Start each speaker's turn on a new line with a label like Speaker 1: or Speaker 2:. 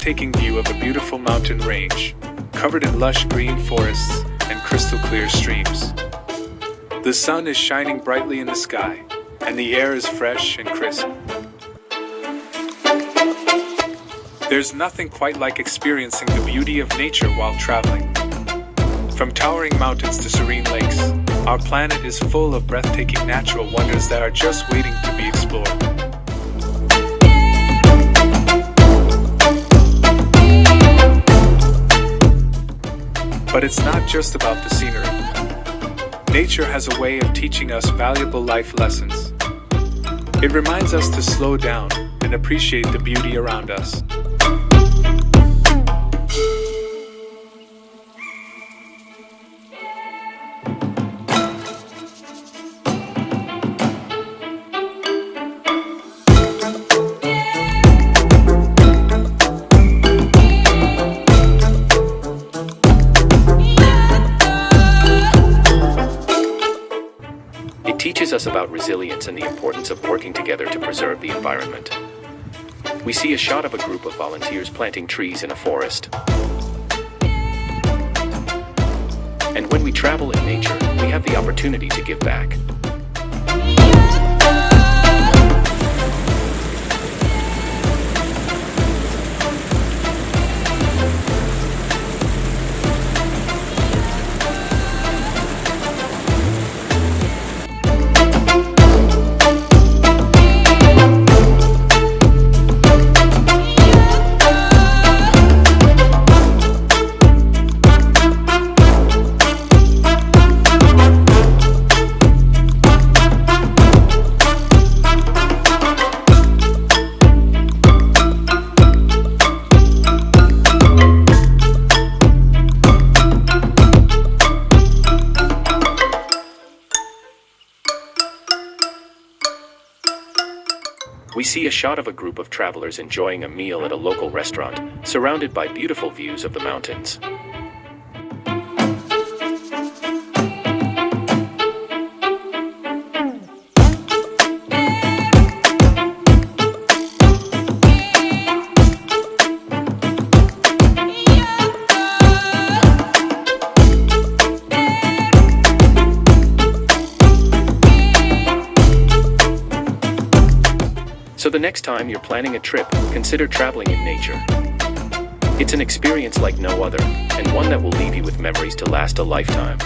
Speaker 1: breathtaking view of a beautiful mountain range, covered in lush green forests and crystal clear streams. The sun is shining brightly in the sky, and the air is fresh and crisp. There's nothing quite like experiencing the beauty of nature while traveling. From towering mountains to serene lakes, our planet is full of breathtaking natural wonders that are just waiting to be explored. But it's not just about the scenery. Nature has a way of teaching us valuable life lessons. It reminds us to slow down and appreciate the beauty around us.
Speaker 2: It teaches us about resilience and the importance of working together to preserve the environment. We see a shot of a group of volunteers planting trees in a forest. And when we travel in nature, we have the opportunity to give back. We see a shot of a group of travelers enjoying a meal at a local restaurant, surrounded by beautiful views of the mountains. So the next time you're planning a trip, consider traveling in nature. It's an experience like no other, and one that will leave you with memories to last a lifetime.